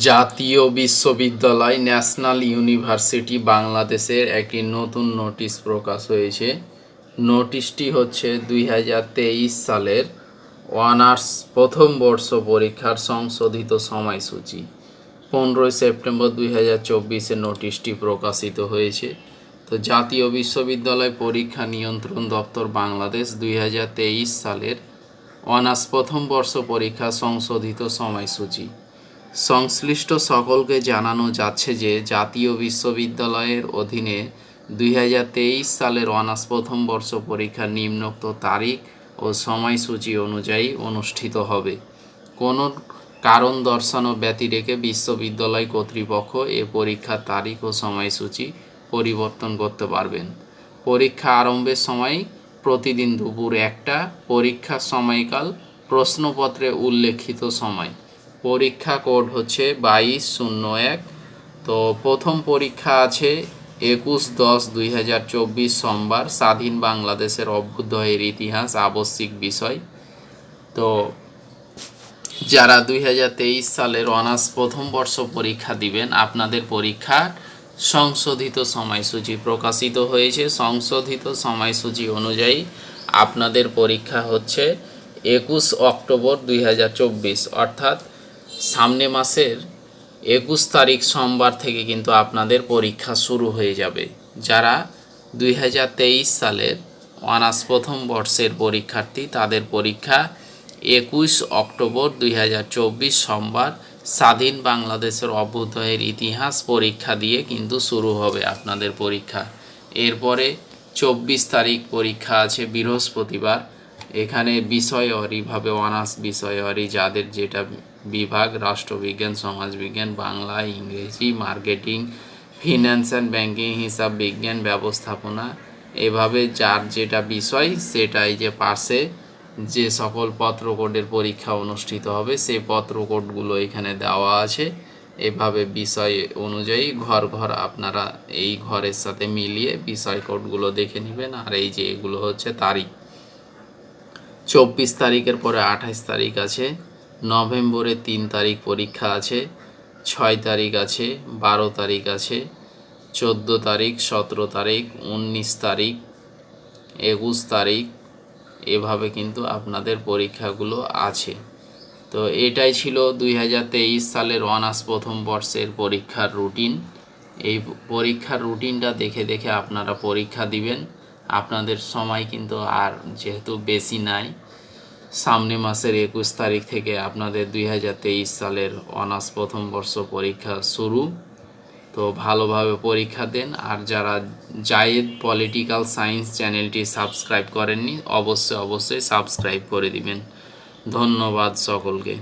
জাতীয় বিশ্ববিদ্যালয় national university বাংলাদেশের একটি নতুন নোটিশ প্রকাশ হয়েছে। নোটিশটি হচ্ছে 2023 সালের অনার্স প্রথম বর্ষ পরীক্ষার সংশোধিত সময়সূচি। 15 সেপ্টেম্বর 2024 নোটিশটি প্রকাশিত হয়েছে। তো জাতীয় বিশ্ববিদ্যালয় পরীক্ষা নিয়ন্ত্রণ দপ্তর বাংলাদেশ 2023 সালের অনার্স প্রথম বর্ষ পরীক্ষা সংশোধিত সময়সূচি। সংশ্লিষ্ট সকলকে জানানো যাচ্ছে যে জাতীয় বিশ্ববিদ্যালয়ের অধীনে 2023 সালের অনার্স প্রথম বর্ষ পরীক্ষা নিম্নোক্ত তারিখ ও সময়সূচি অনুযায়ী অনুষ্ঠিত হবে। কোনো কারণ দর্শানো ব্যতি রেখে বিশ্ববিদ্যালয় কর্তৃপক্ষ এ পরীক্ষার তারিখ ও সময়সূচি পরিবর্তন করতে পারবেন। পরীক্ষা আরম্ভের সময় প্রতিদিন দুপুর 1টা, পরীক্ষার সময়কাল প্রশ্নপত্রে উল্লেখিত সময়। পরীক্ষা কোড হচ্ছে 2201। তো প্রথম পরীক্ষা আছে 21/10/2024 সোমবার, স্বাধীন বাংলাদেশের অভ্যুদয়ের ইতিহাস আবশ্যিক বিষয়। তো যারা 2023 সালের অনার্স প্রথম বর্ষ পরীক্ষা দিবেন, আপনাদের পরীক্ষার সংশোধিত সময়সূচি প্রকাশিত হয়েছে। সংশোধিত সময়সূচি অনুযায়ী আপনাদের পরীক্ষা হচ্ছে 21 অক্টোবর 2024, অর্থাৎ সামনে মাসের 21 তারিখ সোমবার থেকে কিন্তু আপনাদের পরীক্ষা শুরু হয়ে যাবে। যারা 2023 সালের অনার্স প্রথম বর্ষের পরীক্ষার্থী, তাদের পরীক্ষা 21 অক্টোবর 2024 সোমবার, স্বাধীন বাংলাদেশের অভ্যুদয়ের ইতিহাস পরীক্ষা দিয়ে কিন্তু শুরু হবে আপনাদের পরীক্ষা। এরপরে 24 তারিখ পরীক্ষা আছে বৃহস্পতিবার। এখানে বিষয়ওয়ারিভাবে অনার্স বিষয়ওয়ারি যাদের যেটা বিভাগ, রাষ্ট্রবিজ্ঞান, সমাজবিজ্ঞান, বাংলা, ইংরেজি, মার্কেটিং, ফিন্যান্স অ্যান্ড ব্যাংকিং, হিসাব বিজ্ঞান, ব্যবস্থাপনা, এভাবে যার যেটা বিষয় সেটাই যে পাশে যে সকল পত্রকোডের পরীক্ষা অনুষ্ঠিত হবে সেই পত্রকোডগুলো এখানে দেওয়া আছে। এভাবে বিষয় অনুযায়ী ঘর ঘর আপনারা এই ঘরের সাথে মিলিয়ে বিষয় কোডগুলো দেখে নেবেন। আর এই যে এগুলো হচ্ছে তারিখ। 24 তারিখের পরে 28 তারিখ আছে, নভেম্বরের 3 তারিখ পরীক্ষা আছে, 6 তারিখ আছে, 12 তারিখ আছে, 14 তারিখ, 17 তারিখ, 19 তারিখ, 21 তারিখ, এভাবে কিন্তু আপনাদের পরীক্ষাগুলো আছে। তো এটাই ছিল 2023 সালের অনার্স প্রথম বর্ষের পরীক্ষার রুটিন। এই পরীক্ষার রুটিনটা দেখে দেখে আপনারা পরীক্ষা দিবেন। আপনাদের সময় কিন্তু আর যেহেতু বেশি নাই, সামনে মাসের 21 তারিখ থেকে আপনাদের 2023 সালের অনার্স প্রথম বর্ষ পরীক্ষা শুরু। তো ভালোভাবে পরীক্ষা দেন। আর যারা জায়েদ পলিটিক্যাল সায়েন্স চ্যানেলটি সাবস্ক্রাইব করেননি, অবশ্যই সাবস্ক্রাইব করে দিবেন। ধন্যবাদ সকলকে।